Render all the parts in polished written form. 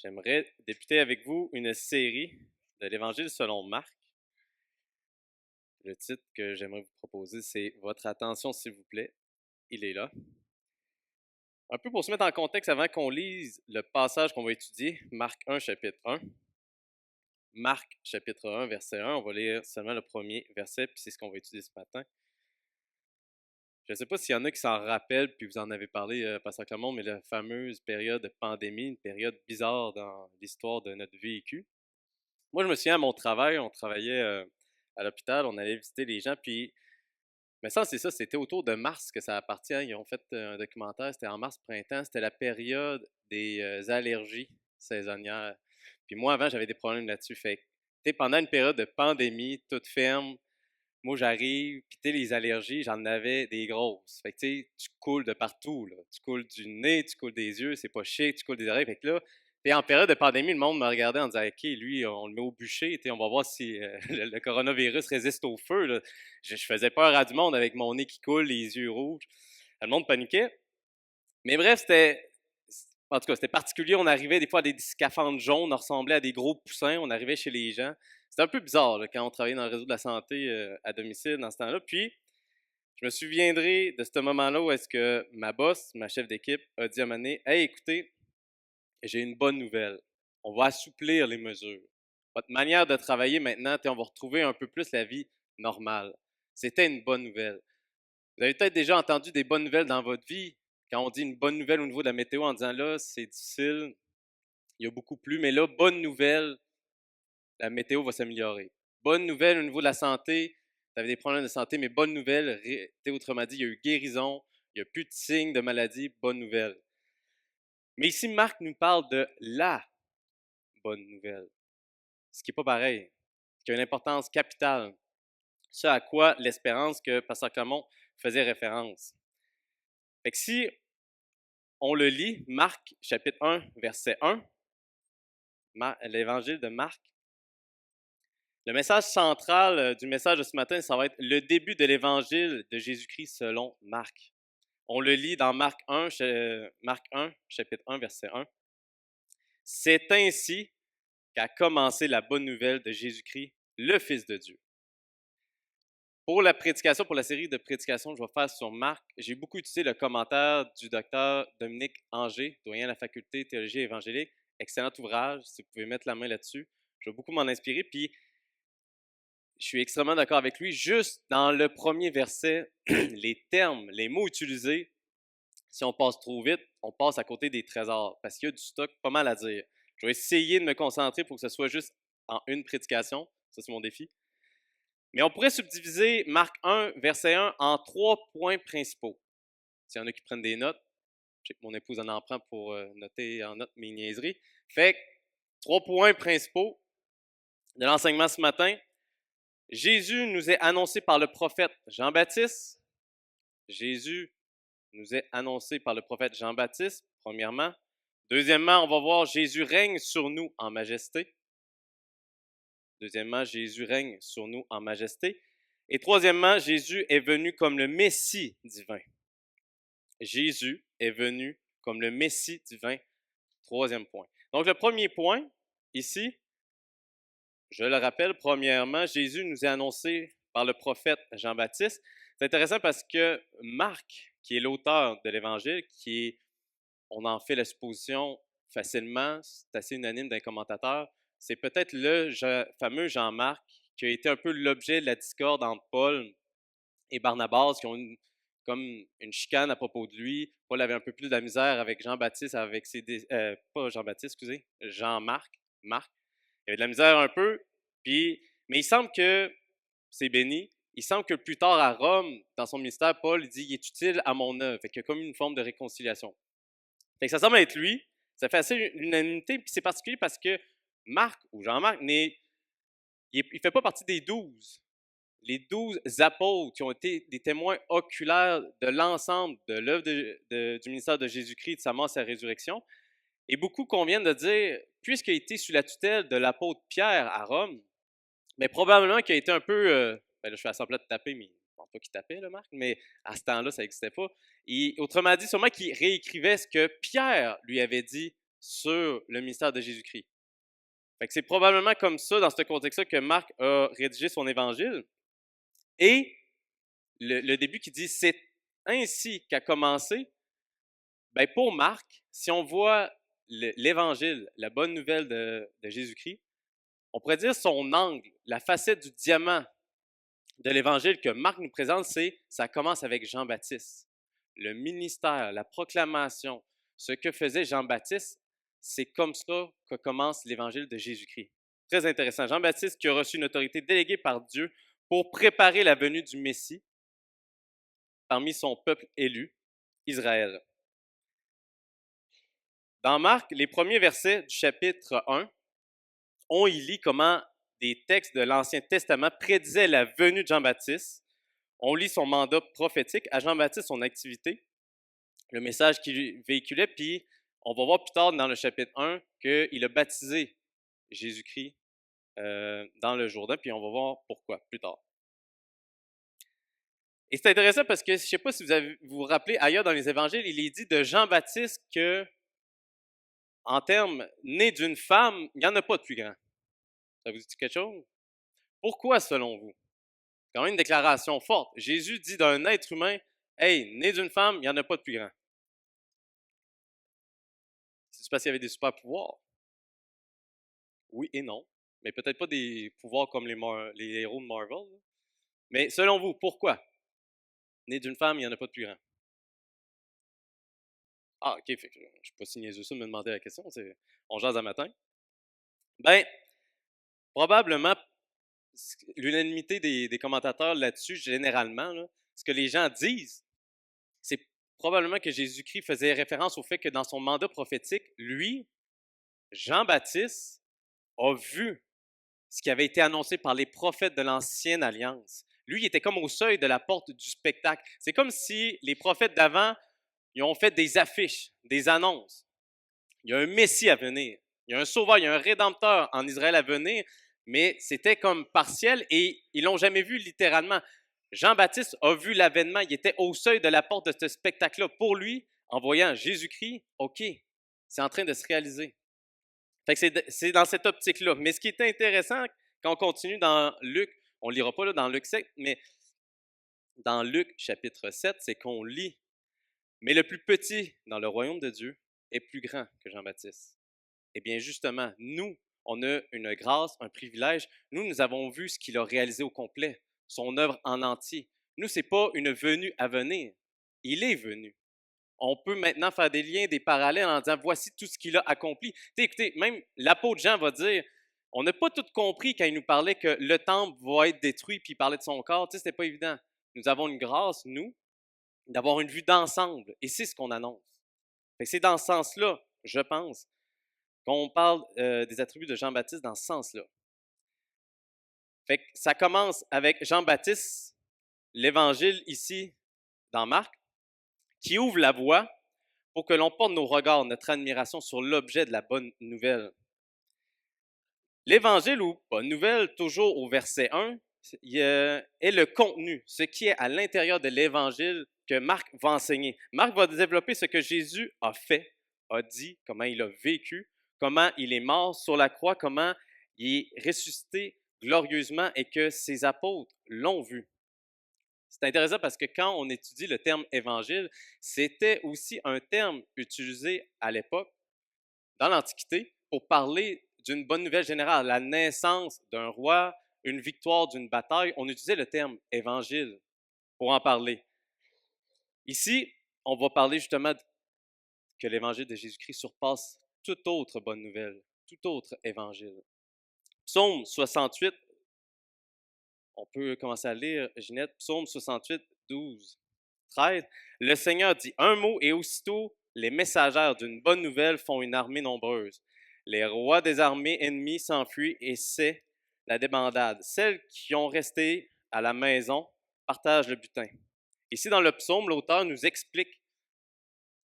J'aimerais débuter avec vous une série de l'Évangile selon Marc. Le titre que j'aimerais vous proposer, c'est Votre attention, s'il vous plaît. Il est là. Un peu pour se mettre en contexte avant qu'on lise le passage qu'on va étudier, Marc 1, chapitre 1. Marc, chapitre 1, verset 1. On va lire seulement le premier verset, puis c'est ce qu'on va étudier ce matin. Je ne sais pas s'il y en a qui s'en rappellent, puis vous en avez parlé, Pasteur Clermont, mais la fameuse période de pandémie, une période bizarre dans l'histoire de notre vécu. Moi, je me souviens à mon travail, on travaillait à l'hôpital, on allait visiter les gens, puis, mais ça, c'est ça, c'était autour de mars que ça appartient. Ils ont fait un documentaire, c'était en mars-printemps, c'était la période des allergies saisonnières. Puis moi, avant, j'avais des problèmes là-dessus. Fait que, tu sais, pendant une période de pandémie, toute ferme, moi, j'arrive, puis tu sais, les allergies, j'en avais des grosses. Fait que, tu sais, tu coules de partout, là. Tu coules du nez, tu coules des yeux, c'est pas chic, tu coules des oreilles. Fait que là, et en période de pandémie, le monde me regardait en disant, OK, lui, on le met au bûcher, on va voir si le coronavirus résiste au feu, là. Je faisais peur à du monde avec mon nez qui coule, les yeux rouges. Le monde paniquait. Mais bref, en tout cas, c'était particulier. On arrivait des fois à des scaphandres jaunes, on ressemblait à des gros poussins. On arrivait chez les gens. C'était un peu bizarre là, quand on travaillait dans le réseau de la santé à domicile dans ce temps-là. Puis, je me souviendrai de ce moment-là où est-ce que ma boss, ma chef d'équipe, a dit à un moment donné, Hey, écoutez, j'ai une bonne nouvelle. On va assouplir les mesures. Votre manière de travailler maintenant, on va retrouver un peu plus la vie normale. C'était une bonne nouvelle. Vous avez peut-être déjà entendu des bonnes nouvelles dans votre vie. Quand on dit une bonne nouvelle au niveau de la météo en disant là, c'est difficile, il y a beaucoup plu, mais là, bonne nouvelle, la météo va s'améliorer. Bonne nouvelle au niveau de la santé, vous avez des problèmes de santé, mais bonne nouvelle, autrement dit, il y a eu guérison, il n'y a plus de signes de maladie, bonne nouvelle. Mais ici, Marc nous parle de la bonne nouvelle, ce qui n'est pas pareil, ce qui a une importance capitale, ce à quoi l'espérance que Pasteur Clermont faisait référence. Fait que si on le lit, Marc chapitre 1, verset 1, l'évangile de Marc, le message central du message de ce matin, ça va être le début de l'évangile de Jésus-Christ selon Marc. On le lit dans Marc 1, chapitre 1, verset 1. C'est ainsi qu'a commencé la bonne nouvelle de Jésus-Christ, le Fils de Dieu. Pour la prédication, pour la série de prédications que je vais faire sur Marc, j'ai beaucoup utilisé le commentaire du docteur Dominique Anger, doyen de la faculté de théologie évangélique. Excellent ouvrage, si vous pouvez mettre la main là-dessus. Je vais beaucoup m'en inspirer. Puis, je suis extrêmement d'accord avec lui. Juste dans le premier verset, les termes, les mots utilisés, si on passe trop vite, on passe à côté des trésors parce qu'il y a du stock pas mal à dire. Je vais essayer de me concentrer pour que ce soit juste en une prédication. Ça, c'est mon défi. Mais on pourrait subdiviser Marc 1, verset 1 en 3 points principaux. S'il y en a qui prennent des notes, je sais que mon épouse en prend pour noter en note mes niaiseries. Fait que 3 points principaux de l'enseignement ce matin. Jésus nous est annoncé par le prophète Jean-Baptiste. Jésus nous est annoncé par le prophète Jean-Baptiste, premièrement. Deuxièmement, on va voir Jésus règne sur nous en majesté. Deuxièmement, Jésus règne sur nous en majesté. Et troisièmement, Jésus est venu comme le Messie divin. Jésus est venu comme le Messie divin. Troisième point. Donc, le premier point, ici, je le rappelle, premièrement, Jésus nous est annoncé par le prophète Jean-Baptiste. C'est intéressant parce que Marc, qui est l'auteur de l'Évangile, on en fait la supposition facilement, c'est assez unanime d'un commentateur, c'est peut-être le fameux Jean-Marc qui a été un peu l'objet de la discorde entre Paul et Barnabas, qui ont comme une chicane à propos de lui. Paul avait un peu plus de la misère avec Jean-Baptiste, avec pas Jean-Baptiste, excusez, Jean-Marc, Marc. Il y avait de la misère un peu, mais il semble que, c'est béni, il semble que plus tard à Rome, dans son ministère, Paul il dit il est utile à mon œuvre. Fait qu'il y a comme une forme de réconciliation. Fait que ça semble être lui. Ça fait assez l'unanimité, puis c'est particulier parce que Marc, ou Jean-Marc, il ne fait pas partie des 12. Les 12 apôtres qui ont été des témoins oculaires de l'ensemble de l'œuvre du ministère de Jésus-Christ, de sa mort et sa résurrection. Et beaucoup conviennent de dire, puisqu'il a été sous la tutelle de l'apôtre Pierre à Rome, mais probablement qu'il a été un peu, ben là, je fais semblant de taper, mais je pense pas qu'il tapait, là, Marc, mais à ce temps-là, ça n'existait pas. Et autrement dit, sûrement qu'il réécrivait ce que Pierre lui avait dit sur le ministère de Jésus-Christ. Fait que c'est probablement comme ça, dans ce contexte-là, que Marc a rédigé son évangile. Et le début qui dit « c'est ainsi qu'a commencé », ben pour Marc, si on voit l'évangile, la bonne nouvelle de Jésus-Christ, on pourrait dire son angle, la facette du diamant de l'évangile que Marc nous présente, c'est ça commence avec Jean-Baptiste. Le ministère, la proclamation, ce que faisait Jean-Baptiste, c'est comme ça que commence l'évangile de Jésus-Christ. Très intéressant. Jean-Baptiste qui a reçu une autorité déléguée par Dieu pour préparer la venue du Messie parmi son peuple élu, Israël. Dans Marc, les premiers versets du chapitre 1, on y lit comment des textes de l'Ancien Testament prédisaient la venue de Jean-Baptiste. On lit son mandat prophétique, à Jean-Baptiste son activité, le message qu'il véhiculait, puis on va voir plus tard dans le chapitre 1 qu'il a baptisé Jésus-Christ dans le Jourdain, puis on va voir pourquoi plus tard. Et c'est intéressant parce que je ne sais pas si vous vous rappelez, ailleurs dans les évangiles, il est dit de Jean-Baptiste que, en termes né d'une femme, il n'y en a pas de plus grand. Ça vous dit quelque chose? Pourquoi selon vous? C'est quand même une déclaration forte. Jésus dit d'un être humain, hey, né d'une femme, il n'y en a pas de plus grand. C'est parce qu'il y avait des super pouvoirs? Oui et non. Mais peut-être pas des pouvoirs comme les héros de Marvel. Là. Mais selon vous, pourquoi? Né d'une femme, il n'y en a pas de plus grand. Ah, ok, fait que je ne suis pas si niaiseux ça de me demander la question, on jase à matin. Ben, probablement, l'unanimité des commentateurs là-dessus, généralement, là, ce que les gens disent, c'est probablement que Jésus-Christ faisait référence au fait que dans son mandat prophétique, lui, Jean-Baptiste, a vu ce qui avait été annoncé par les prophètes de l'Ancienne Alliance. Lui, il était comme au seuil de la porte du spectacle. C'est comme si les prophètes d'avant, ils ont fait des affiches, des annonces. Il y a un Messie à venir. Il y a un sauveur, il y a un rédempteur en Israël à venir, mais c'était comme partiel et ils l'ont jamais vu littéralement. Jean-Baptiste a vu l'avènement, il était au seuil de la porte de ce spectacle-là. Pour lui, en voyant Jésus-Christ, OK, c'est en train de se réaliser. Fait que c'est dans cette optique-là. Mais ce qui est intéressant, quand on continue dans Luc, on ne lira pas là, dans Luc 7, mais dans Luc chapitre 7, c'est qu'on lit « Mais le plus petit dans le royaume de Dieu est plus grand que Jean-Baptiste. » Eh bien justement, nous, on a une grâce, un privilège. Nous avons vu ce qu'il a réalisé au complet, son œuvre en entier. Nous, ce n'est pas une venue à venir. Il est venu. On peut maintenant faire des liens, des parallèles en disant voici tout ce qu'il a accompli. Écoutez, même l'apôtre Jean va dire on n'a pas tout compris quand il nous parlait que le temple va être détruit puis il parlait de son corps. Ce n'était pas évident. Nous avons une grâce, nous, d'avoir une vue d'ensemble et c'est ce qu'on annonce. C'est dans ce sens-là, je pense, qu'on parle des attributs de Jean-Baptiste dans ce sens-là. Fait que ça commence avec Jean-Baptiste, l'évangile ici dans Marc, qui ouvre la voie pour que l'on porte nos regards, notre admiration sur l'objet de la bonne nouvelle. L'évangile ou bonne nouvelle, toujours au verset 1, est le contenu, ce qui est à l'intérieur de l'évangile que Marc va enseigner. Marc va développer ce que Jésus a fait, a dit, comment il a vécu, comment il est mort sur la croix, comment il est ressuscité glorieusement et que ses apôtres l'ont vu. C'est intéressant parce que quand on étudie le terme évangile, c'était aussi un terme utilisé à l'époque, dans l'Antiquité, pour parler d'une bonne nouvelle générale, la naissance d'un roi, une victoire d'une bataille. On utilisait le terme évangile pour en parler. Ici, on va parler justement que l'évangile de Jésus-Christ surpasse toute autre bonne nouvelle, tout autre évangile. Psaume 68, on peut commencer à lire, Ginette, Psaume 68, 12, 13. Le Seigneur dit un mot et aussitôt les messagères d'une bonne nouvelle font une armée nombreuse. Les rois des armées ennemies s'enfuient et c'est la débandade. Celles qui ont resté à la maison partagent le butin. Ici, dans le psaume, l'auteur nous explique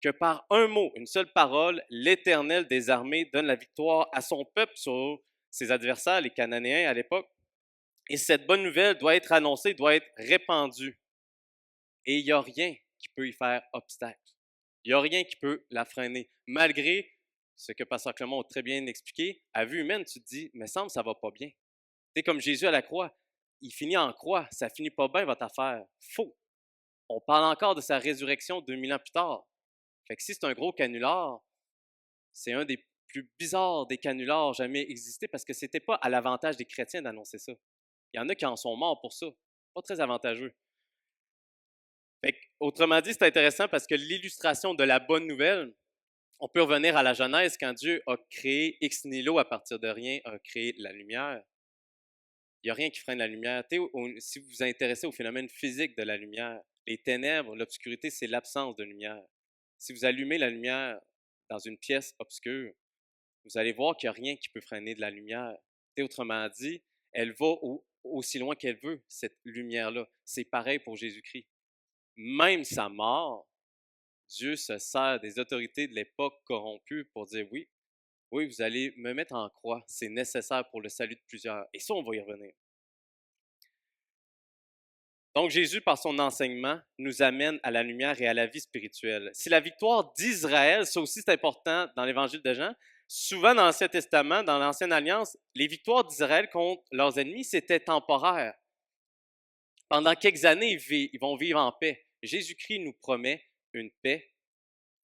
que par un mot, une seule parole, l'Éternel des armées donne la victoire à son peuple sur ses adversaires, les Cananéens à l'époque. Et cette bonne nouvelle doit être annoncée, doit être répandue. Et il n'y a rien qui peut y faire obstacle. Il n'y a rien qui peut la freiner, malgré ce que Pasteur Clément a très bien expliqué, à vue humaine, tu te dis, mais semble que ça va pas bien. Tu sais, comme Jésus à la croix, il finit en croix, ça finit pas bien votre affaire. Faux. On parle encore de sa résurrection 2000 ans plus tard. Fait que si c'est un gros canular, c'est un des plus bizarres des canulars jamais existés parce que c'était pas à l'avantage des chrétiens d'annoncer ça. Il y en a qui en sont morts pour ça. Pas très avantageux. Fait que, autrement dit, c'est intéressant parce que l'illustration de la bonne nouvelle, on peut revenir à la Genèse quand Dieu a créé ex nihilo à partir de rien, a créé la lumière. Il n'y a rien qui freine la lumière. Si vous vous intéressez au phénomène physique de la lumière, les ténèbres, l'obscurité, c'est l'absence de lumière. Si vous allumez la lumière dans une pièce obscure, vous allez voir qu'il n'y a rien qui peut freiner de la lumière. Autrement dit, elle va aussi loin qu'elle veut, cette lumière-là. C'est pareil pour Jésus-Christ. Même sa mort, Dieu se sert des autorités de l'époque corrompues pour dire oui, oui, vous allez me mettre en croix, c'est nécessaire pour le salut de plusieurs. Et ça, on va y revenir. Donc Jésus, par son enseignement, nous amène à la lumière et à la vie spirituelle. Si la victoire d'Israël, ça aussi c'est important dans l'Évangile de Jean, souvent dans l'Ancien Testament, dans l'Ancienne Alliance, les victoires d'Israël contre leurs ennemis, c'était temporaire. Pendant quelques années, ils vont vivre en paix. Jésus-Christ nous promet une paix,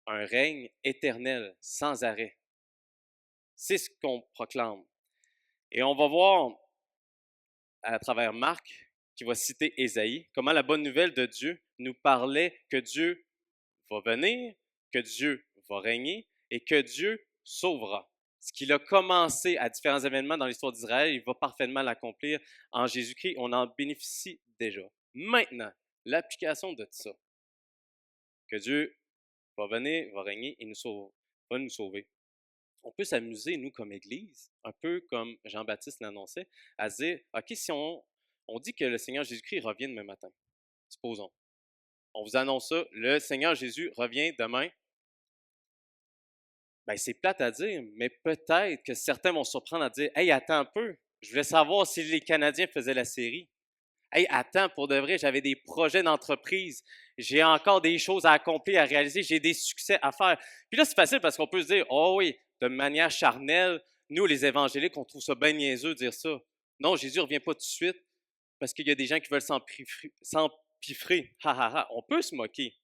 un règne éternel, sans arrêt. C'est ce qu'on proclame. Et on va voir à travers Marc, qui va citer Ésaïe, comment la bonne nouvelle de Dieu nous parlait que Dieu va venir, que Dieu va régner et que Dieu sauvera. Ce qu'il a commencé à différents événements dans l'histoire d'Israël, il va parfaitement l'accomplir en Jésus-Christ. On en bénéficie déjà. Maintenant, l'application de ça, que Dieu va venir, va régner et va nous sauver. On peut s'amuser, nous, comme Église, un peu comme Jean-Baptiste l'annonçait, à se dire, OK, si on dit que le Seigneur Jésus-Christ revient demain matin, supposons. On vous annonce ça, le Seigneur Jésus revient demain. Ben, c'est plate à dire, mais peut-être que certains vont se surprendre à dire, hey, attends un peu, je voulais savoir si les Canadiens faisaient la série. Hey, attends, pour de vrai, j'avais des projets d'entreprise. J'ai encore des choses à accomplir, à réaliser. J'ai des succès à faire. Puis là, c'est facile parce qu'on peut se dire, oh oui, de manière charnelle, nous, les évangéliques, on trouve ça bien niaiseux de dire ça. Non, Jésus ne revient pas tout de suite parce qu'il y a des gens qui veulent s'empiffrer. Ha, ha, ha. On peut se moquer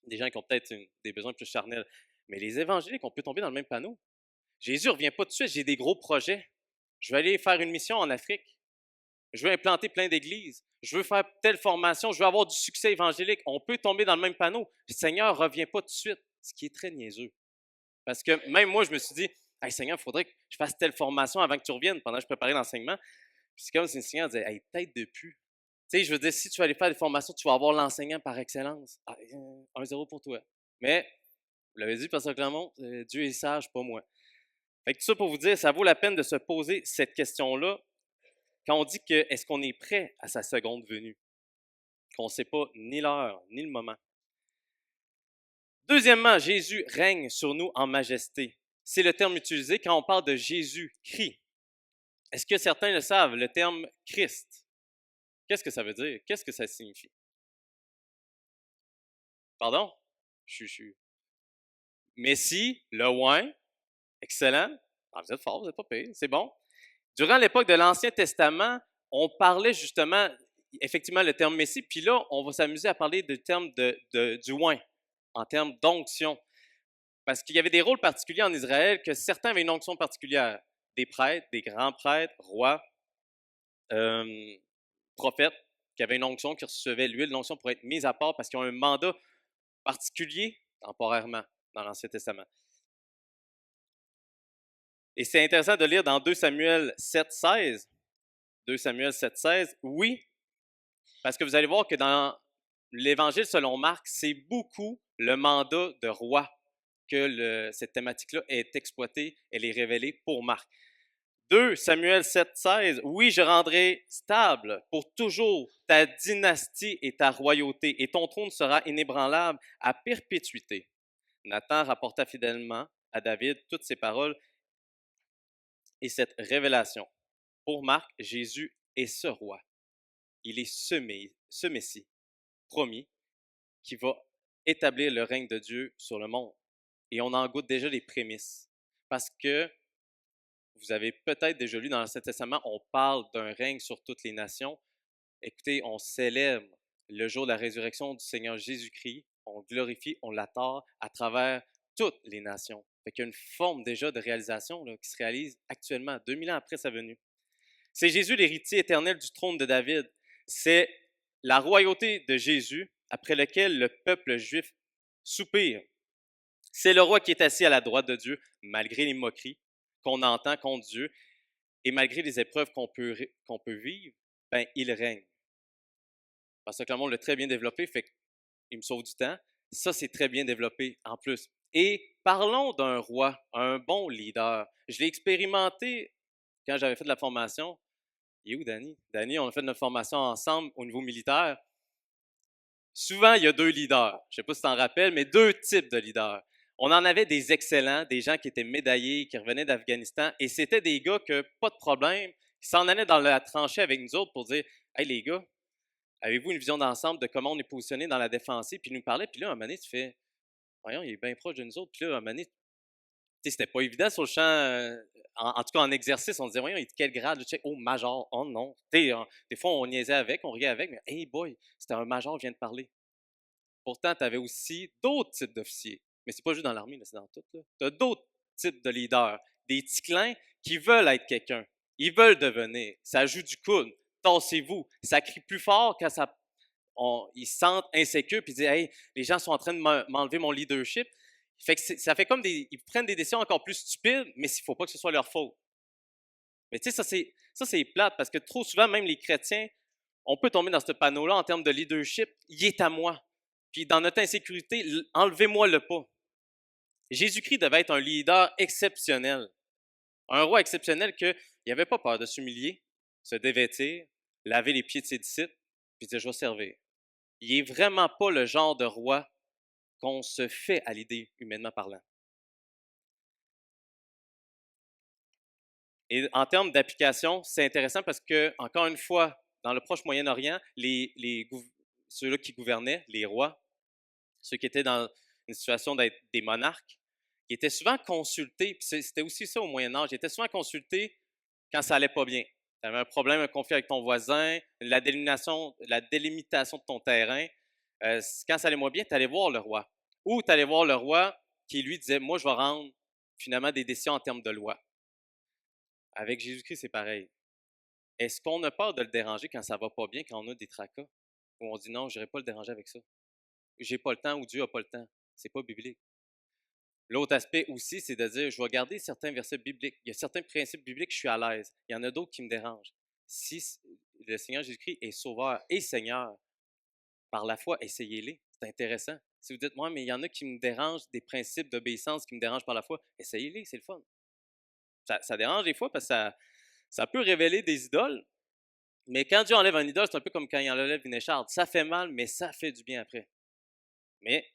des gens qui ont peut-être des besoins plus charnels. Mais les évangéliques, on peut tomber dans le même panneau. Jésus ne revient pas tout de suite. J'ai des gros projets. Je vais aller faire une mission en Afrique. Je veux implanter plein d'églises. Je veux faire telle formation. Je veux avoir du succès évangélique. On peut tomber dans le même panneau. Le Seigneur ne revient pas tout de suite, ce qui est très niaiseux. Parce que même moi, je me suis dit, hey, Seigneur, il faudrait que je fasse telle formation avant que tu reviennes pendant que je préparais l'enseignement. Puis c'est comme si le Seigneur disait, hey, peut-être depuis. Tu sais, je veux dire, si tu vas aller faire des formations, tu vas avoir l'enseignant par excellence. Ah, 1-0 pour toi. Mais, vous l'avez dit, Pasteur Clermont, Dieu est sage, pas moi. Fait que tout ça pour vous dire, ça vaut la peine de se poser cette question-là quand on dit que est-ce qu'on est prêt à sa seconde venue, qu'on ne sait pas ni l'heure ni le moment. Deuxièmement, Jésus règne sur nous en majesté. C'est le terme utilisé quand on parle de Jésus-Christ. Est-ce que certains le savent, le terme Christ? Qu'est-ce que ça veut dire? Qu'est-ce que ça signifie? Pardon? Je. Messie, le oin, excellent. Ah, vous êtes fort, vous n'êtes pas pire, c'est bon. Durant l'époque de l'Ancien Testament, on parlait justement, effectivement, le terme Messie, puis là, on va s'amuser à parler du terme du oint, en termes d'onction. Parce qu'il y avait des rôles particuliers en Israël, que certains avaient une onction particulière. Des prêtres, des grands prêtres, rois, prophètes, qui avaient une onction, qui recevaient l'huile, l'onction pour être mise à part parce qu'ils ont un mandat particulier temporairement dans l'Ancien Testament. Et c'est intéressant de lire dans 2 Samuel 7,16. 2 Samuel 7,16, oui, parce que vous allez voir que dans l'Évangile selon Marc, c'est beaucoup le mandat de roi que cette thématique-là est exploitée, elle est révélée pour Marc. 2 Samuel 7,16, oui, je rendrai stable pour toujours ta dynastie et ta royauté, et ton trône sera inébranlable à perpétuité. Nathan rapporta fidèlement à David toutes ces paroles et cette révélation. Pour Marc, Jésus est ce roi. Il est ce Messie promis qui va établir le règne de Dieu sur le monde. Et on en goûte déjà les prémices. parce que vous avez peut-être déjà lu dans l'Ancien Testament, on parle d'un règne sur toutes les nations. Écoutez, on célèbre le jour de la résurrection du Seigneur Jésus-Christ. On glorifie, on l'adore à travers toutes les nations. Fait qu'il y a une forme déjà de réalisation là, qui se réalise actuellement, 2000 ans après sa venue. C'est Jésus l'héritier éternel du trône de David. C'est la royauté de Jésus après lequel le peuple juif soupire. C'est le roi qui est assis à la droite de Dieu, malgré les moqueries qu'on entend contre Dieu et malgré les épreuves qu'on peut vivre, ben, il règne. Parce que le monde l'a très bien développé, fait qu'il me sauve du temps. Ça, c'est très bien développé en plus. Et parlons d'un roi, un bon leader. Je l'ai expérimenté quand j'avais fait de la formation. Il est où, Danny? Danny, on a fait notre formation ensemble au niveau militaire. Souvent, il y a deux leaders. Je ne sais pas si tu t'en rappelles, mais deux types de leaders. On en avait des excellents, des gens qui étaient médaillés, qui revenaient d'Afghanistan, et c'était des gars que, pas de problème, qui s'en allaient dans la tranchée avec nous autres pour dire « Hey les gars, avez-vous une vision d'ensemble de comment on est positionné dans la défensive? » Puis ils nous parlaient, puis là, à un moment donné, tu fais « Voyons, il est bien proche de nous autres. » Puis là, à un moment donné, tu sais, c'était pas évident sur le champ, en tout cas en exercice, on disait « Voyons, il est de quel grade? » Tu sais, « Oh, major. » Oh non. Tu sais, des fois, on niaisait avec, on riait avec, mais « Hey boy, c'était un major qui vient de parler. » Pourtant, tu avais aussi d'autres types d'officiers. Mais c'est pas juste dans l'armée, c'est dans tout. Tu as d'autres types de leaders. Des ticlins qui veulent être quelqu'un. Ils veulent devenir. Ça joue du coude. Tassez-vous. Ça crie plus fort quand ils se sentent insécures puis ils disent Hey, les gens sont en train de m'enlever mon leadership. Fait que ça fait comme ils prennent des décisions encore plus stupides, mais il ne faut pas que ce soit leur faute. Mais tu sais, ça c'est plate parce que trop souvent, même les chrétiens, on peut tomber dans ce panneau-là en termes de leadership. Il est à moi. Puis dans notre insécurité, enlevez-moi le pas. Jésus-Christ devait être un leader exceptionnel, un roi exceptionnel qui n'avait pas peur de s'humilier, se dévêtir, laver les pieds de ses disciples, puis dire je vais servir. Il n'est vraiment pas le genre de roi qu'on se fait à l'idée, humainement parlant. Et en termes d'application, c'est intéressant parce que, encore une fois, dans le proche Moyen-Orient, ceux-là qui gouvernaient, les rois, ceux qui étaient dans une situation d'être des monarques, qui étaient souvent consultés, puis c'était aussi ça au Moyen Âge, ils étaient souvent consultés quand ça allait pas bien. Tu avais un problème, un conflit avec ton voisin, la délimitation de ton terrain. Quand ça allait moins bien, tu allais voir le roi. Ou tu allais voir le roi qui, lui, disait, moi, je vais rendre finalement des décisions en termes de loi. Avec Jésus-Christ, c'est pareil. Est-ce qu'on a peur de le déranger quand ça va pas bien, quand on a des tracas? Ou on dit non, je n'irai pas le déranger avec ça. J'ai pas le temps ou Dieu n'a pas le temps. C'est pas biblique. L'autre aspect aussi, c'est de dire, je vais garder certains versets bibliques. Il y a certains principes bibliques, je suis à l'aise. Il y en a d'autres qui me dérangent. Si le Seigneur Jésus-Christ est sauveur et Seigneur, par la foi, essayez-les. C'est intéressant. Si vous dites, moi, mais il y en a qui me dérangent, des principes d'obéissance qui me dérangent par la foi, essayez-les, c'est le fun. Ça dérange des fois parce que ça peut révéler des idoles, mais quand Dieu enlève un idole, c'est un peu comme quand il enlève une écharde. Ça fait mal, mais ça fait du bien après. Mais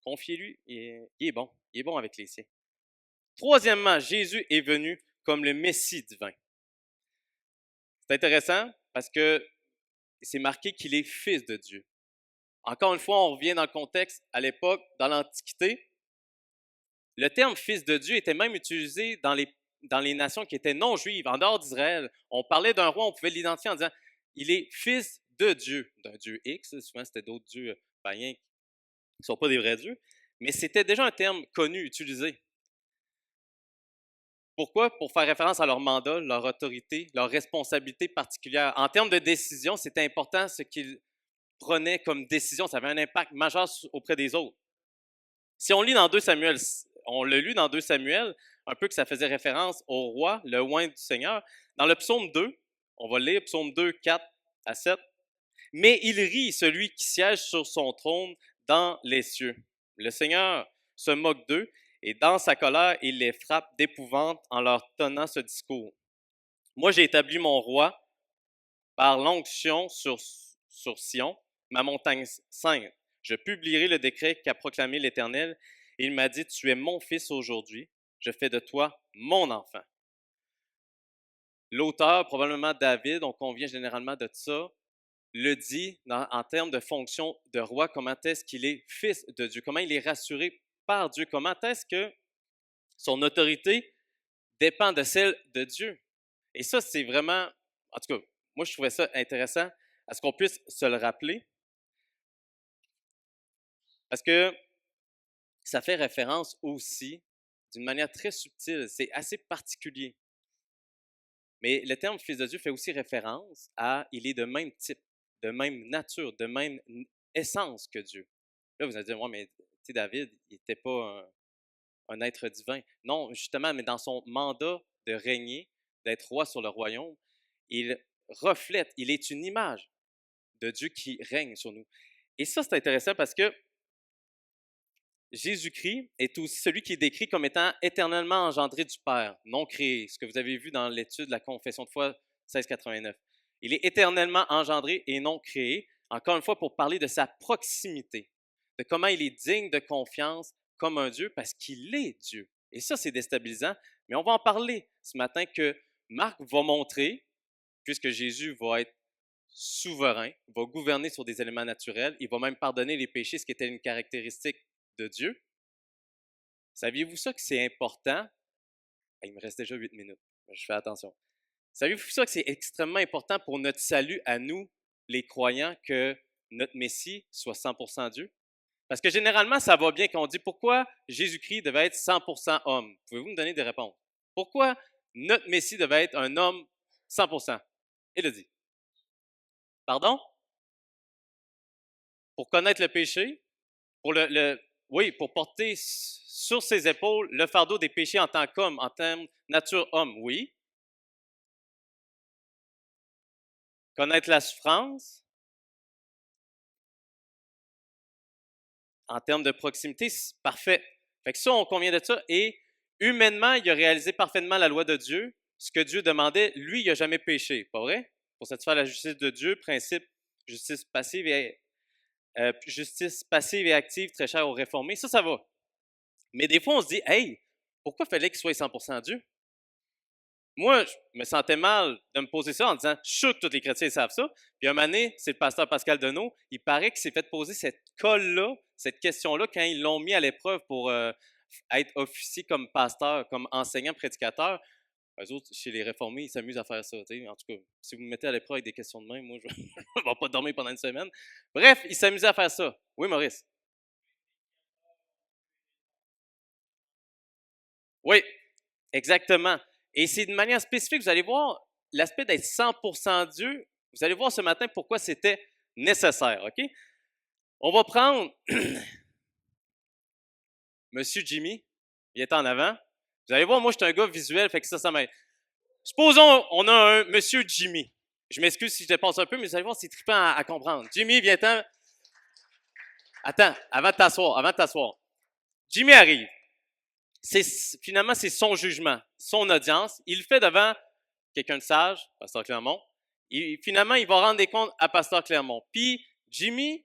confiez-lui, il est bon. Il est bon avec les siens. Troisièmement, Jésus est venu comme le Messie divin. C'est intéressant parce que c'est marqué qu'il est fils de Dieu. Encore une fois, on revient dans le contexte, à l'époque, dans l'Antiquité, le terme fils de Dieu était même utilisé dans les nations qui étaient non juives, en dehors d'Israël. On parlait d'un roi, on pouvait l'identifier en disant il est fils de Dieu, d'un Dieu X, souvent c'était d'autres dieux païens qui ne sont pas des vrais dieux, mais c'était déjà un terme connu, utilisé. Pourquoi? Pour faire référence à leur mandat, leur autorité, leur responsabilité particulière. En termes de décision, c'était important ce qu'ils prenaient comme décision. Ça avait un impact majeur auprès des autres. Si on lit dans 2 Samuel, on l'a lu dans 2 Samuel, un peu que ça faisait référence au roi, le oint du Seigneur. Dans le psaume 2, on va lire psaume 2, 4 à 7. Mais il rit celui qui siège sur son trône dans les cieux. Le Seigneur se moque d'eux et dans sa colère, il les frappe d'épouvante en leur tenant ce discours. Moi, j'ai établi mon roi par l'onction sur Sion, ma montagne sainte. Je publierai le décret qu'a proclamé l'Éternel. Et il m'a dit, tu es mon fils aujourd'hui, je fais de toi mon enfant. L'auteur, probablement David, on convient généralement de ça, le dit en termes de fonction de roi, comment est-ce qu'il est fils de Dieu, comment il est rassuré par Dieu, comment est-ce que son autorité dépend de celle de Dieu. Et ça, c'est vraiment, en tout cas, moi, je trouvais ça intéressant à ce qu'on puisse se le rappeler, parce que ça fait référence aussi, d'une manière très subtile, c'est assez particulier. Mais le terme fils de Dieu fait aussi référence à il est de même type, de même nature, de même essence que Dieu. Là, vous allez dire, ouais, mais tu sais, David, il n'était pas un être divin. Non, justement, mais dans son mandat de régner, d'être roi sur le royaume, il reflète, il est une image de Dieu qui règne sur nous. Et ça, c'est intéressant parce que Jésus-Christ est aussi celui qui est décrit comme étant éternellement engendré du Père, non créé, ce que vous avez vu dans l'étude de la Confession de foi 1689. Il est éternellement engendré et non créé, encore une fois pour parler de sa proximité, de comment il est digne de confiance comme un Dieu parce qu'il est Dieu. Et ça, c'est déstabilisant, mais on va en parler ce matin que Marc va montrer, puisque Jésus va être souverain, va gouverner sur des éléments naturels, il va même pardonner les péchés, ce qui était une caractéristique de Dieu. Saviez-vous ça que c'est important? Il me reste déjà 8 minutes, je fais attention. Saviez-vous ça que c'est extrêmement important pour notre salut à nous, les croyants, que notre Messie soit 100% Dieu? Parce que généralement, ça va bien quand on dit pourquoi Jésus-Christ devait être 100% homme. Pouvez-vous me donner des réponses? Pourquoi notre Messie devait être un homme 100%? Élodie. Pardon? Pour connaître le péché? Pour oui, pour porter sur ses épaules le fardeau des péchés en tant qu'homme, en termes nature homme, oui. Connaître la souffrance, en termes de proximité, c'est parfait. Fait que ça, on convient de ça. Et humainement, il a réalisé parfaitement la loi de Dieu. Ce que Dieu demandait, lui, il n'a jamais péché, pas vrai? Pour satisfaire la justice de Dieu, principe justice passive et active, très cher aux réformés, ça va. Mais des fois, on se dit, hey, pourquoi fallait qu'il soit 100% Dieu? Moi, je me sentais mal de me poser ça en disant, je suis sûr que tous les chrétiens savent ça. Puis un moment donné, c'est le pasteur Pascal Deneau, il paraît qu'il s'est fait poser cette colle-là, cette question-là, quand ils l'ont mis à l'épreuve pour être officier comme pasteur, comme enseignant, prédicateur. Eux autres, chez les réformés, ils s'amusent à faire ça. T'sais. En tout cas, si vous me mettez à l'épreuve avec des questions de même, moi, je ne vais pas dormir pendant une semaine. Bref, ils s'amusaient à faire ça. Oui, Maurice? Oui, exactement. Et c'est de manière spécifique, vous allez voir l'aspect d'être 100% Dieu. Vous allez voir ce matin pourquoi c'était nécessaire, OK? On va prendre Monsieur Jimmy, il est en avant. Vous allez voir, moi, je suis un gars visuel, fait que ça m'aide. Supposons, on a un Monsieur Jimmy. Je m'excuse si je dépasse un peu, mais vous allez voir, c'est trippant à comprendre. Jimmy, viens-t'en. Attends, avant de t'asseoir. Jimmy arrive. Finalement, c'est son jugement, son audience. Il le fait devant quelqu'un de sage, Pasteur Clermont. Finalement, il va rendre des comptes à Pasteur Clermont. Puis, Jimmy,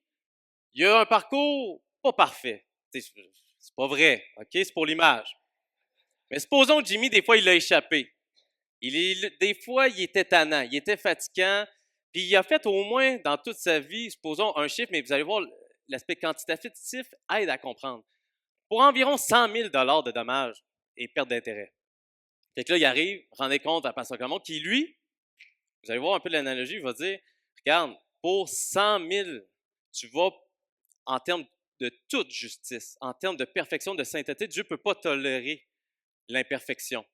il a un parcours pas parfait. C'est pas vrai, OK? C'est pour l'image. Mais supposons que Jimmy, des fois, il a échappé. Des fois, il était tannant, il était fatigant. Puis, il a fait au moins dans toute sa vie, supposons un chiffre, mais vous allez voir, l'aspect quantitatif aide à comprendre. Pour environ 100 000 de dommages et perte d'intérêt. Fait que là, il arrive, rendez compte à Pasteur Clermont, qui, lui, vous allez voir un peu l'analogie, il va dire, regarde, pour 100 000, tu vas, en termes de toute justice, en termes de perfection, de sainteté, Dieu ne peut pas tolérer l'imperfection,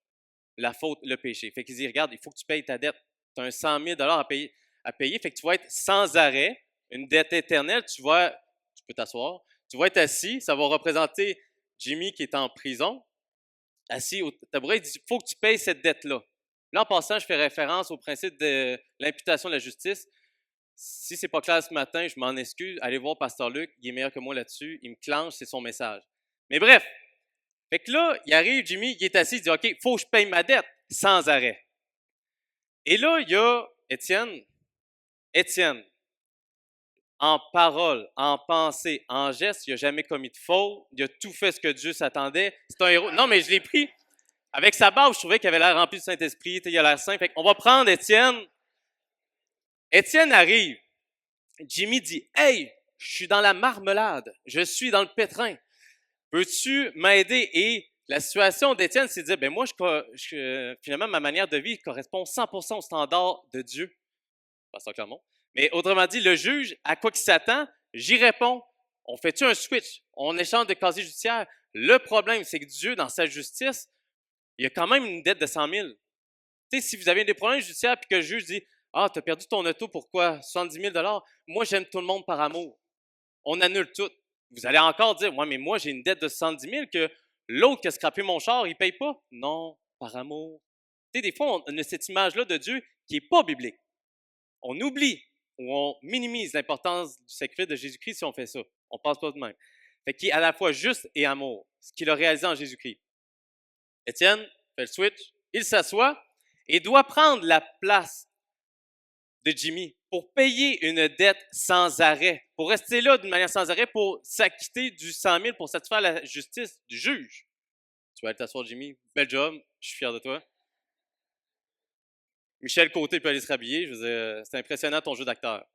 la faute, le péché. Fait qu'il dit, regarde, il faut que tu payes ta dette. Tu as un 100 000 à payer, fait que tu vas être sans arrêt, une dette éternelle, tu peux t'asseoir, tu vas être assis, ça va représenter Jimmy qui est en prison, assis au tabouret, il dit, il faut que tu payes cette dette-là. Là, en passant, je fais référence au principe de l'imputation de la justice. Si c'est pas clair ce matin, je m'en excuse. Allez voir Pasteur Luc, il est meilleur que moi là-dessus. Il me clenche, c'est son message. Mais bref, fait que là, il arrive, Jimmy, il est assis, il dit, OK, il faut que je paye ma dette sans arrêt. Et là, il y a Étienne, en parole, en pensée, en geste, il n'a jamais commis de faute, il a tout fait ce que Dieu s'attendait. C'est un héros. Non, mais je l'ai pris. Avec sa barbe, je trouvais qu'il avait l'air rempli du Saint-Esprit, il a l'air saint. Fait qu'on va prendre Étienne. Étienne arrive. Jimmy dit, hey, je suis dans la marmelade, je suis dans le pétrin. Peux-tu m'aider? Et La situation d'Étienne, c'est de dire, ben moi, finalement, ma manière de vie correspond 100% au standard de Dieu. Pasteur Clermont. Mais autrement dit, le juge, à quoi qu'il s'attend, j'y réponds. On fait-tu un switch? On échange de casier judiciaire. Le problème, c'est que Dieu, dans sa justice, il y a quand même une dette de 100 000. Tu sais, si vous avez des problèmes judiciaires puis que le juge dit, ah, tu as perdu ton auto, pourquoi? 70 000 moi, j'aime tout le monde par amour. On annule tout. Vous allez encore dire, ouais, mais moi, j'ai une dette de 70 000 que l'autre qui a scrappé mon char, il ne paye pas. Non, par amour. Tu sais, des fois, on a cette image-là de Dieu qui n'est pas biblique. On oublie ou on minimise l'importance du sacrifice de Jésus-Christ si on fait ça. On ne pense pas de même. Fait qu'il est à la fois juste et amour, ce qu'il a réalisé en Jésus-Christ. Étienne fait le switch, il s'assoit et doit prendre la place de Jimmy pour payer une dette sans arrêt, pour rester là d'une manière sans arrêt, pour s'acquitter du 100 000 pour satisfaire la justice du juge. Tu vas aller t'asseoir, Jimmy. Bel job, je suis fier de toi. Michel Côté peut aller se rhabiller. Je veux dire, c'est impressionnant ton jeu d'acteur.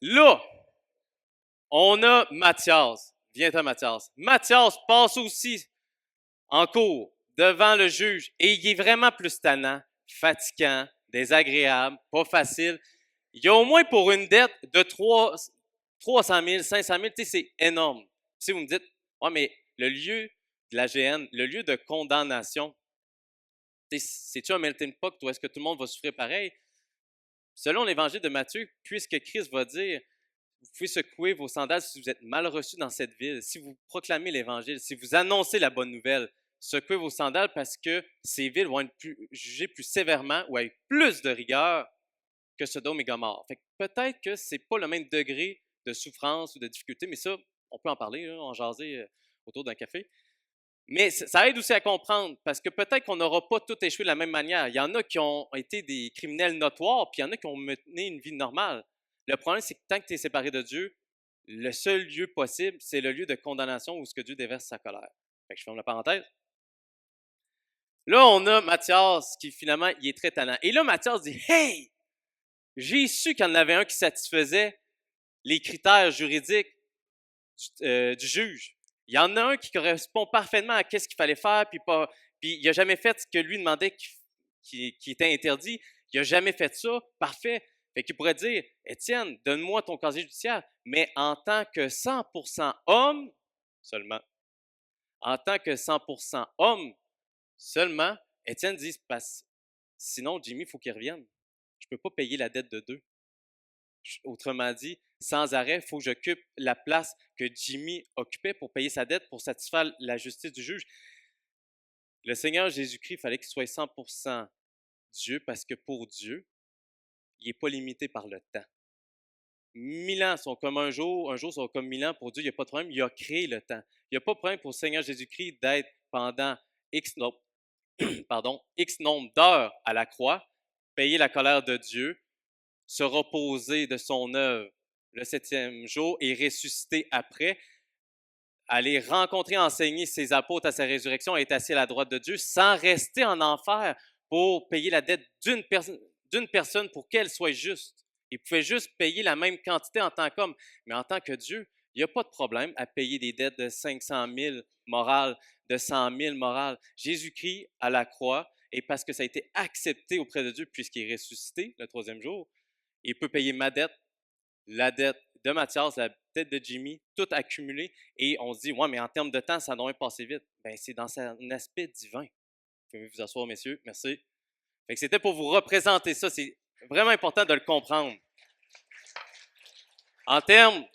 Là, on a Mathias. Viens-t'en, Mathias. Mathias passe aussi en cours devant le juge et il est vraiment plus tannant, fatigant, désagréable, pas facile. Il y a au moins pour une dette de 300 000, 500 000, tu sais, c'est énorme. Si vous me dites, ouais, mais le lieu de la GN, le lieu de condamnation, c'est-tu un melting pot ou est-ce que tout le monde va souffrir pareil? Selon l'évangile de Matthieu, puisque Christ va dire, vous pouvez secouer vos sandales si vous êtes mal reçus dans cette ville, si vous proclamez l'évangile, si vous annoncez la bonne nouvelle, secouez vos sandales parce que ces villes vont être jugées plus sévèrement ou avec plus de rigueur que Sodome et Gomorrhe. Fait que peut-être que c'est pas le même degré de souffrance ou de difficulté, mais ça, on peut en parler, là, en jaser autour d'un café. Mais ça aide aussi à comprendre, parce que peut-être qu'on n'aura pas tout échoué de la même manière. Il y en a qui ont été des criminels notoires, puis il y en a qui ont mené une vie normale. Le problème, c'est que tant que tu es séparé de Dieu, le seul lieu possible, c'est le lieu de condamnation où ce que Dieu déverse sa colère. Fait que je ferme la parenthèse. Là, on a Mathias qui finalement, il est très talent. Et là, Mathias dit, hey, j'ai su qu'il y en avait un qui satisfaisait les critères juridiques du juge. Il y en a un qui correspond parfaitement à ce qu'il fallait faire, puis il n'a jamais fait ce que lui demandait qui était interdit. Il n'a jamais fait ça. Parfait. Fait qu'il pourrait dire, Étienne, donne-moi ton casier judiciaire, mais en tant que 100% homme seulement. En tant que 100% homme seulement, Étienne dit, sinon, Jimmy, il faut qu'il revienne. Je ne peux pas payer la dette de deux. Autrement dit, sans arrêt, il faut que j'occupe la place que Jimmy occupait pour payer sa dette, pour satisfaire la justice du juge. Le Seigneur Jésus-Christ, il fallait qu'il soit 100% Dieu parce que pour Dieu, il n'est pas limité par le temps. 1000 ans sont comme un jour sont comme 1000 ans. Pour Dieu, il n'y a pas de problème, il a créé le temps. Il n'y a pas de problème pour le Seigneur Jésus-Christ d'être pendant X nombre d'heures à la croix, payer la colère de Dieu, se reposer de son œuvre le 7e jour et ressusciter après, aller rencontrer, enseigner ses apôtres à sa résurrection et être assis à la droite de Dieu sans rester en enfer pour payer la dette d'une personne pour qu'elle soit juste. Il pouvait juste payer la même quantité en tant qu'homme, mais en tant que Dieu, il n'y a pas de problème à payer des dettes de 500 000 morales, de 100 000 morales. Jésus-Christ à la croix, et parce que ça a été accepté auprès de Dieu puisqu'il est ressuscité le 3e jour, il peut payer ma dette, la dette de Mathias, la dette de Jimmy, tout accumulé. Et on se dit, ouais, mais en termes de temps, ça doit passer vite. Bien, c'est dans son aspect divin. Vous pouvez vous asseoir, messieurs. Merci. Fait que c'était pour vous représenter ça. C'est vraiment important de le comprendre. En termes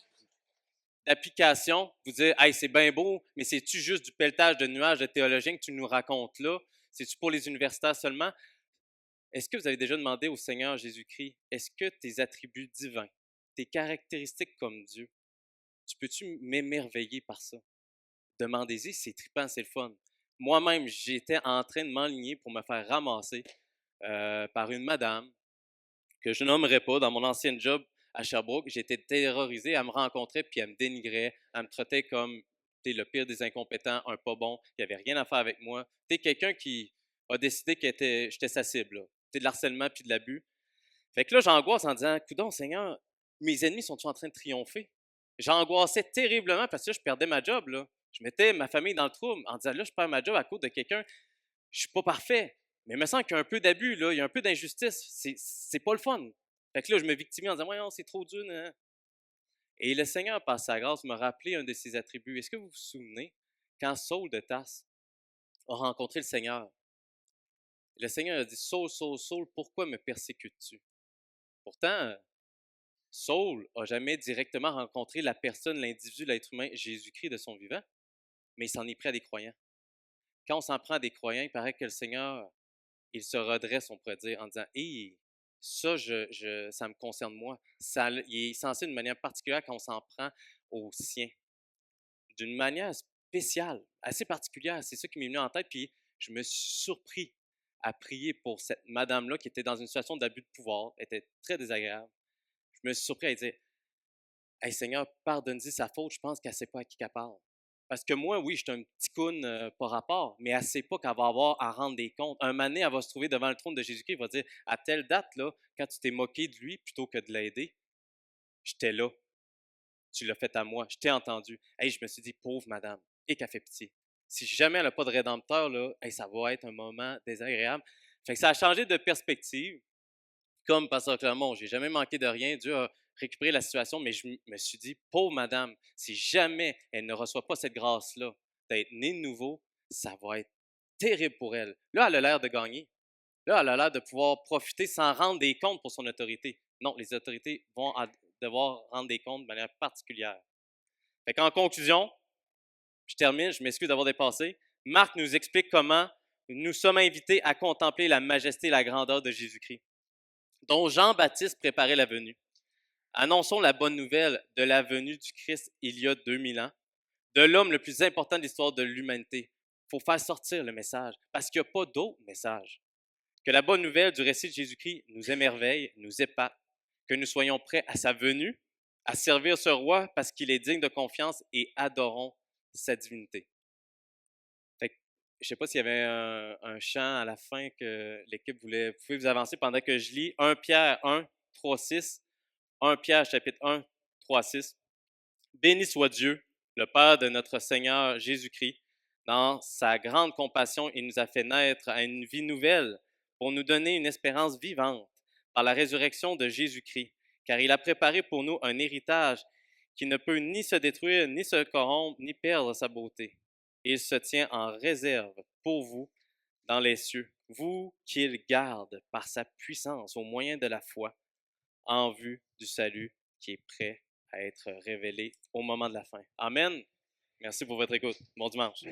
d'application, vous dire, hey, c'est bien beau, mais c'est-tu juste du pelletage de nuages de théologiens que tu nous racontes là? C'est-tu pour les universitaires seulement? Est-ce que vous avez déjà demandé au Seigneur Jésus-Christ, est-ce que tes attributs divins, tes caractéristiques comme Dieu, tu peux-tu m'émerveiller par ça? Demandez-y, c'est trippant, c'est le fun. Moi-même, j'étais en train de m'enligner pour me faire ramasser par une madame que je nommerai pas dans mon ancien job à Sherbrooke. J'étais terrorisé, elle me rencontrait puis elle me dénigrait, elle me traitait comme le pire des incompétents, un pas bon, qui avait rien à faire avec moi. T'es quelqu'un qui a décidé que j'étais sa cible. T'es de l'harcèlement puis de l'abus. Fait que là, j'angoisse en disant, coudonc, Seigneur, mes ennemis sont-ils en train de triompher? J'angoissais terriblement parce que je perdais ma job, là. Je mettais ma famille dans le trouble en disant, là, je perds ma job à cause de quelqu'un, je suis pas parfait, mais il me semble qu'il y a un peu d'abus, là, il y a un peu d'injustice, c'est pas le fun. Fait que là, je me victimise en disant, voyons, c'est trop dur, nan. Et le Seigneur, par sa grâce, m'a rappelé un de ses attributs. Est-ce que vous vous souvenez, quand Saul de Tarse a rencontré le Seigneur, le Seigneur a dit, Saul, Saul, Saul, pourquoi me persécutes-tu? Pourtant, Saul n'a jamais directement rencontré la personne, l'individu, l'être humain, Jésus-Christ de son vivant, mais il s'en est pris à des croyants. Quand on s'en prend à des croyants, il paraît que le Seigneur, il se redresse, on pourrait dire, en disant, hé, ça, ça me concerne moi. Ça, il est censé d'une manière particulière quand on s'en prend aux siens. D'une manière spéciale, assez particulière. C'est ça qui m'est venu en tête. Puis je me suis surpris à prier pour cette madame-là qui était dans une situation d'abus de pouvoir, était très désagréable. Je me suis surpris à dire, hey Seigneur, pardonne-y sa faute, je pense qu'elle ne sait pas à qui qu'elle parle. Parce que moi, oui, je suis un petit coon par rapport, mais elle ne sait pas qu'elle va avoir à rendre des comptes. Un moment donné, elle va se trouver devant le trône de Jésus-Christ, elle va dire, à telle date, là, quand tu t'es moqué de lui plutôt que de l'aider, j'étais là. Tu l'as fait à moi, je t'ai entendu. Hey, je me suis dit, pauvre madame, et qu'elle fait pitié. Si jamais elle n'a pas de rédempteur, là, hey, ça va être un moment désagréable. Fait que ça a changé de perspective. Comme Pasteur Clermont, j'ai jamais manqué de rien. Dieu a récupéré la situation, mais je me suis dit, pauvre madame, si jamais elle ne reçoit pas cette grâce-là d'être née de nouveau, ça va être terrible pour elle. Là, elle a l'air de gagner. Là, elle a l'air de pouvoir profiter sans rendre des comptes pour son autorité. Non, les autorités vont devoir rendre des comptes de manière particulière. Fait qu'en conclusion, je termine, je m'excuse d'avoir dépassé. Marc nous explique comment nous sommes invités à contempler la majesté et la grandeur de Jésus-Christ, dont Jean-Baptiste préparait la venue. Annonçons la bonne nouvelle de la venue du Christ il y a 2000 ans, de l'homme le plus important de l'histoire de l'humanité. Il faut faire sortir le message, parce qu'il n'y a pas d'autre message. Que la bonne nouvelle du récit de Jésus-Christ nous émerveille, nous épate, que nous soyons prêts à sa venue, à servir ce roi parce qu'il est digne de confiance et adorons sa divinité. Fait que, je ne sais pas s'il y avait un chant à la fin que l'équipe voulait. Vous pouvez vous avancer pendant que je lis 1 Pierre 1, 3, 6. 1 Pierre chapitre 1, 3, 6. Béni soit Dieu, le Père de notre Seigneur Jésus-Christ. Dans sa grande compassion, il nous a fait naître à une vie nouvelle pour nous donner une espérance vivante par la résurrection de Jésus-Christ, car il a préparé pour nous un héritage qui ne peut ni se détruire, ni se corrompre, ni perdre sa beauté. Il se tient en réserve pour vous dans les cieux, vous qu'il garde par sa puissance au moyen de la foi, en vue du salut qui est prêt à être révélé au moment de la fin. Amen. Merci pour votre écoute. Bon dimanche.